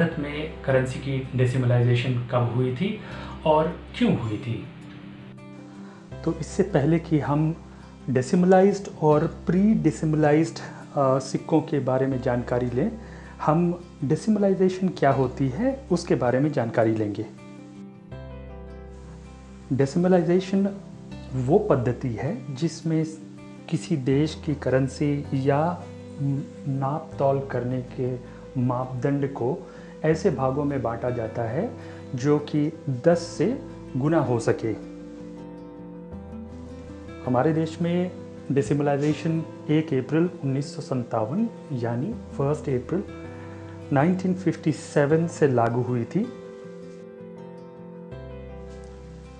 भारत में करेंसी की डेसिमलाइजेशन कब हुई थी और क्यों हुई थी? तो इससे पहले कि हम डेसिमलाइज्ड और प्री डेसिमलाइज्ड सिक्कों के बारे में जानकारी लें, हम डेसिमलाइजेशन क्या होती है उसके बारे में जानकारी लेंगे। डेसिमलाइजेशन वो पद्धति है जिसमें किसी देश की करेंसी या नाप तौल करने के मापदंड को ऐसे भागों में बांटा जाता है जो कि 10 से गुना हो सके। हमारे देश में डेसिमलाइजेशन 1 अप्रैल 1957 यानी 1 अप्रैल 1957 से लागू हुई थी।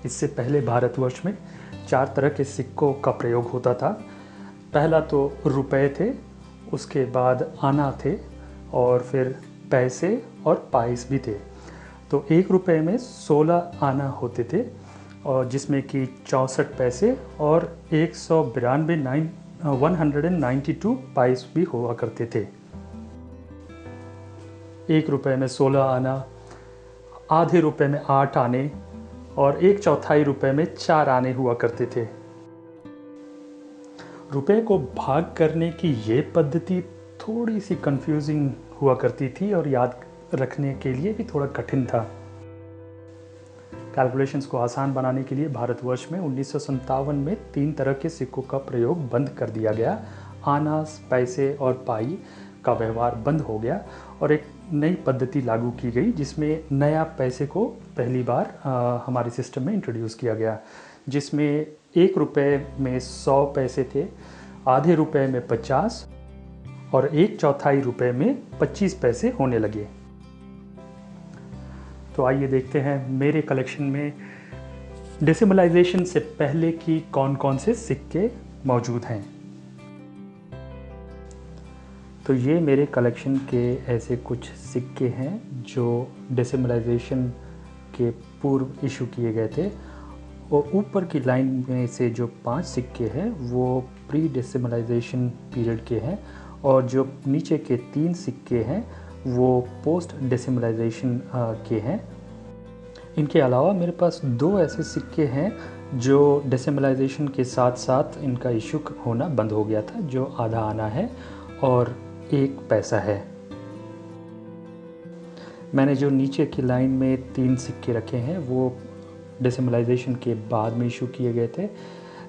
इससे पहले भारतवर्ष में 4 तरह के सिक्कों का प्रयोग होता था। पहला तो रुपए थे, उसके बाद आना थे और फिर पैसे और पाइस भी थे। तो 1 रुपए में 16 आना होते थे और जिसमें कि 64 पैसे और 192 पाइस भी हुआ करते थे। 1 रुपए में 16 आना, आधे रुपए में 8 आने और 1/4 रुपए में 4 आने हुआ करते थे। रुपए को भाग करने की ये पद्धति थोड़ी सी कंफ्यूजिंग हुआ करती थी और याद रखने के लिए भी थोड़ा कठिन था। कैलकुलेशंस को आसान बनाने के लिए भारतवर्ष में 1957 में 3 तरह के सिक्कों का प्रयोग बंद कर दिया गया। आना, पैसे और पाई का व्यवहार बंद हो गया और एक नई पद्धति लागू की गई जिसमें नया पैसे को पहली बार हमारे सिस्टम में इंट्रोड्यूस किया गया, जिसमें 1 रुपए में 100 पैसे थे, आधे रुपए में 50 और 1/4 रुपए में 25 पैसे होने लगे। तो आइए देखते हैं मेरे कलेक्शन में डेसिमलाइजेशन से पहले की कौन कौन से सिक्के मौजूद हैं। तो ये मेरे कलेक्शन के ऐसे कुछ सिक्के हैं जो डेसिमलाइजेशन के पूर्व इशू किए गए थे और ऊपर की लाइन में से जो 5 सिक्के हैं वो प्री डेसिमलाइजेशन पीरियड के हैं और जो नीचे के 3 सिक्के हैं वो पोस्ट डेसिमलाइजेशन के हैं। इनके अलावा मेरे पास 2 ऐसे सिक्के हैं जो डेसिमलाइजेशन के साथ साथ इनका इशू होना बंद हो गया था, जो आधा आना है और 1 पैसा है। मैंने जो नीचे की लाइन में 3 सिक्के रखे हैं वो डेसिमलाइजेशन के बाद में इशू किए गए थे।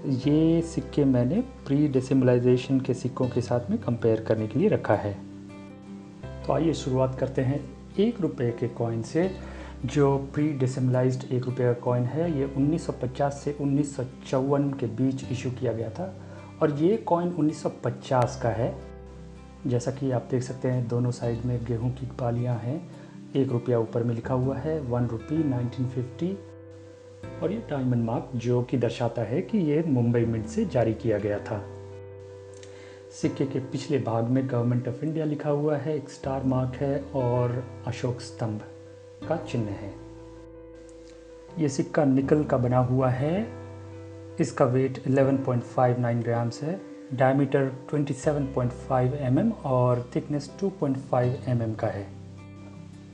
ये सिक्के मैंने प्री डेसिमलाइजेशन के सिक्कों के साथ में कंपेयर करने के लिए रखा है। तो आइए शुरुआत करते हैं 1 रुपए के कॉइन से। जो प्री डेसिमलाइज्ड 1 रुपये का कॉइन है ये 1950 से 1954 के बीच इशू किया गया था और ये कॉइन 1950 का है। जैसा कि आप देख सकते हैं दोनों साइड में गेहूं की बालियां हैं। 1 रुपया ऊपर में लिखा हुआ है 1 रुपी 1950 और ये डायमंड मार्क जो कि दर्शाता है कि ये मुंबई मिंट से जारी किया गया था। सिक्के के पिछले भाग में गवर्नमेंट ऑफ इंडिया लिखा हुआ है, एक स्टार मार्क है और अशोक स्तंभ का चिन्ह है। ये सिक्का निकल का बना हुआ है। इसका वेट 11.59 ग्राम्स है, डायमीटर 27.5 mm और थिकनेस 2.5 mm का है।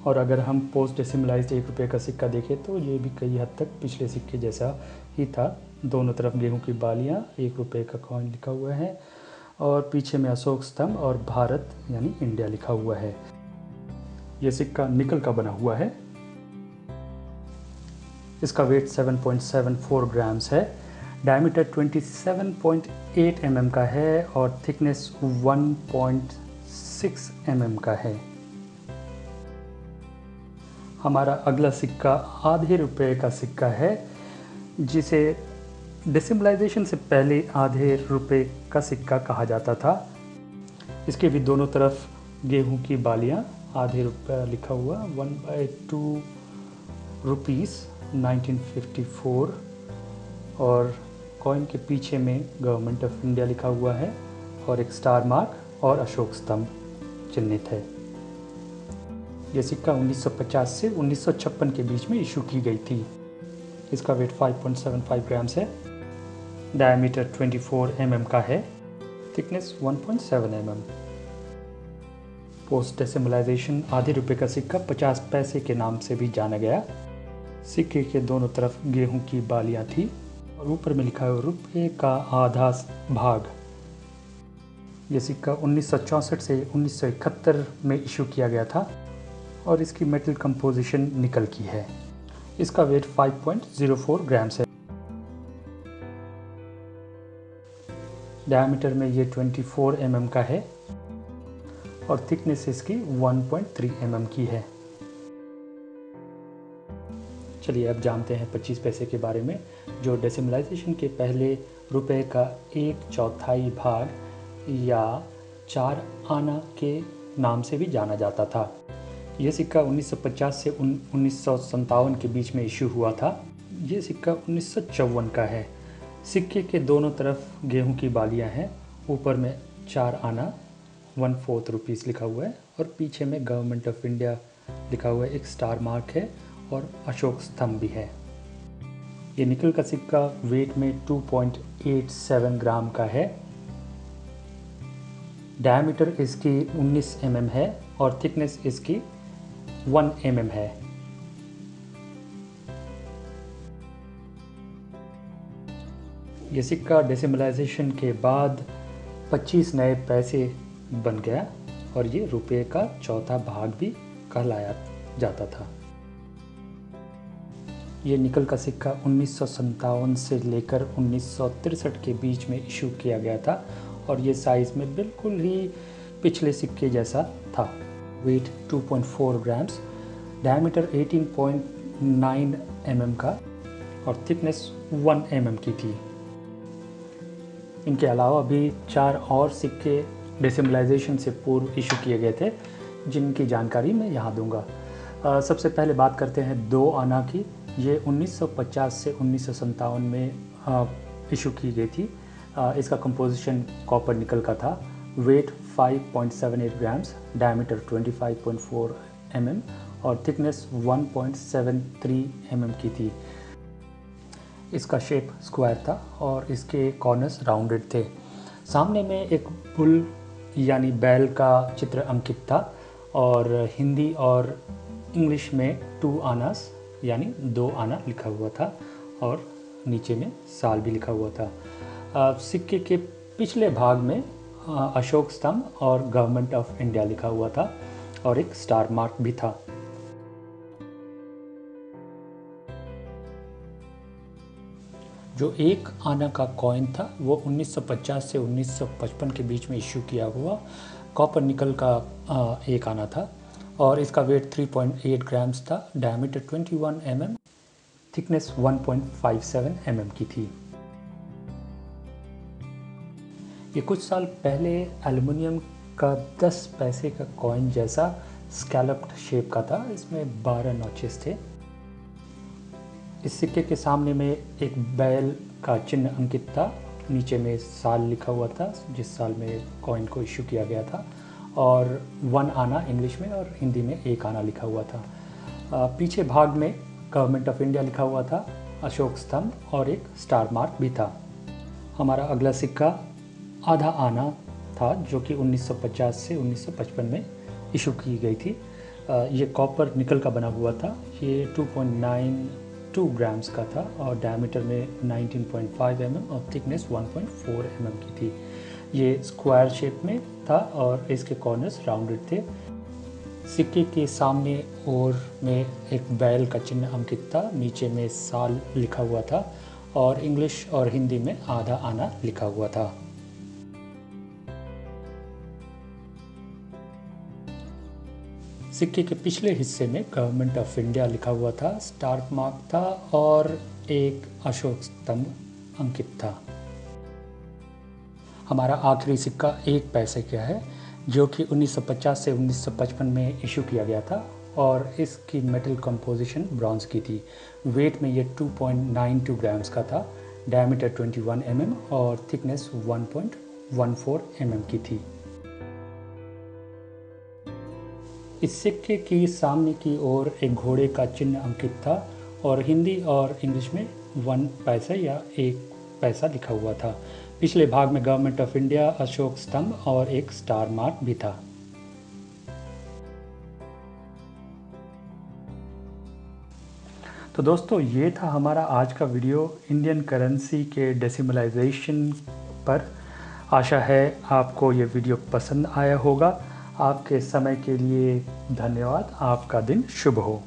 और अगर हम पोस्ट डेसिमलाइज्ड 1 रुपये का सिक्का देखें तो ये भी कई हद तक पिछले सिक्के जैसा ही था। दोनों तरफ गेहूं की बालियां, 1 रुपये का कॉइन लिखा हुआ है और पीछे में अशोक स्तंभ और भारत यानी इंडिया लिखा हुआ है। यह सिक्का निकल का बना हुआ है। इसका वेट 7.74 ग्राम्स है, डायमीटर 27.8 mm का है और थिकनेस 1.6 mm का है। हमारा अगला सिक्का आधे रुपये का सिक्का है, जिसे डेसिमलाइजेशन से पहले आधे रुपये का सिक्का कहा जाता था। इसके भी दोनों तरफ गेहूं की बालियां, आधे रुपया लिखा हुआ 1/2 रुपीस 1954 और कॉइन के पीछे में गवर्नमेंट ऑफ इंडिया लिखा हुआ है और एक स्टार मार्क और अशोक स्तंभ चिन्हित है। यह सिक्का 1950 से 1956 के बीच में इशू की गई थी। इसका वेट 5.75 ग्राम्स है, डायमीटर 24 mm का है, थिकनेस 1.7 mm। पोस्ट डेसिमलाइजेशन आधे रुपये का सिक्का 50 पैसे के नाम से भी जाना गया। सिक्के के दोनों तरफ गेहूं की बालियां थी और ऊपर में लिखा है रुपये का आधा भाग। ये सिक्का 1964 से 1971 में इशू किया गया था और इसकी मेटल कंपोजिशन निकल की है। इसका वेट 5.04 ग्राम्स है। डायमीटर में ये 24 mm का है और थिकनेस इसकी 1.3 mm की है। चलिए अब जानते हैं 25 पैसे के बारे में, जो डेसिमलाइजेशन के पहले रुपए का 1/4 भाग या 4 आना के नाम से भी जाना जाता था। यह सिक्का 1950 से 1957 के बीच में इशू हुआ था। ये सिक्का 1954 का है। सिक्के के दोनों तरफ गेहूं की बालियां हैं। ऊपर में 4 आना 1/4 रुपीस लिखा हुआ है और पीछे में गवर्नमेंट ऑफ इंडिया लिखा हुआ है, एक स्टार मार्क है और अशोक स्तंभ भी है। ये निकल का सिक्का वेट में 2.87 ग्राम का है। डायमीटर इसकी 19 mm है और थिकनेस इसकी 1 mm है। ये सिक्का डेसिमलाइजेशन के बाद 25 नए पैसे बन गया और ये रुपये का चौथा भाग भी कहलाया जाता था। ये निकल का सिक्का 1957 से लेकर 1963 के बीच में इशू किया गया था और ये साइज़ में बिल्कुल ही पिछले सिक्के जैसा था। वेट 2.4 ग्राम्स, डायमीटर 18.9 mm का और थिकनेस 1 mm की थी। इनके अलावा भी 4 और सिक्के डेसिमलाइजेशन से पूर्व इशू किए गए थे, जिनकी जानकारी मैं यहाँ दूंगा। सबसे पहले बात करते हैं 2 आना की। ये 1950 से 1957 में इशू की गई थी। इसका कंपोजिशन कॉपर निकल का था। वेट 5.78 ग्राम्स, डायमीटर 25.4 mm और थिकनेस 1.73 mm की थी। इसका शेप स्क्वायर था और इसके कॉर्नर्स राउंडेड थे। सामने में एक बुल यानी बैल का चित्र अंकित था और हिंदी और इंग्लिश में 2 आनास यानी 2 आना लिखा हुआ था और नीचे में साल भी लिखा हुआ था। सिक्के के पिछले भाग में अशोक स्तंभ और गवर्नमेंट ऑफ इंडिया लिखा हुआ था और एक स्टार मार्क भी था। जो 1 आना का कॉइन था वो 1950 से 1955 के बीच में इशू किया हुआ कॉपर निकल का 1 आना था और इसका वेट 3.8 ग्राम्स था। डायमीटर 21 mm, थिकनेस 1.57 mm की थी। ये कुछ साल पहले एल्युमिनियम का 10 पैसे का कॉइन जैसा स्कैलप्ड शेप का था। इसमें 12 नॉचेस थे। इस सिक्के के सामने में एक बैल का चिन्ह अंकित था। नीचे में साल लिखा हुआ था जिस साल में कॉइन को इशू किया गया था और 1 आना इंग्लिश में और हिंदी में 1 आना लिखा हुआ था। पीछे भाग में गवर्नमेंट ऑफ इंडिया लिखा हुआ था, अशोक स्तंभ और एक स्टार मार्क भी था। हमारा अगला सिक्का आधा आना था जो कि 1950 से 1955 में इशू की गई थी। ये कॉपर निकल का बना हुआ था। ये 2.92 ग्राम्स का था और डायमीटर में 19.5 mm और थिकनेस 1.4 mm की थी। ये स्क्वायर शेप में था और इसके कॉर्नर्स राउंडेड थे। सिक्के के सामने और में एक बैल का चिन्ह अंकित था। नीचे में साल लिखा हुआ था और इंग्लिश और हिंदी में आधा आना लिखा हुआ था। सिक्के के पिछले हिस्से में गवर्नमेंट ऑफ इंडिया लिखा हुआ था, स्टार मार्क था और एक अशोक स्तंभ अंकित था। हमारा आखिरी सिक्का 1 पैसे का है जो कि 1950 से 1955 में इशू किया गया था और इसकी मेटल कंपोजिशन ब्रॉन्ज की थी। वेट में ये 2.92 ग्राम्स का था। डायमीटर 21 mm और थिकनेस 1.14 mm की थी। इस सिक्के की सामने की ओर एक घोड़े का चिन्ह अंकित था और हिंदी और इंग्लिश में 1 पैसा या 1 पैसा लिखा हुआ था। पिछले भाग में गवर्नमेंट ऑफ इंडिया, अशोक स्तंभ और एक स्टार मार्क भी था। तो दोस्तों ये था हमारा आज का वीडियो इंडियन करेंसी के डेसिमलाइजेशन पर। आशा है आपको ये वीडियो पसंद आया होगा। आपके समय के लिए धन्यवाद। आपका दिन शुभ हो।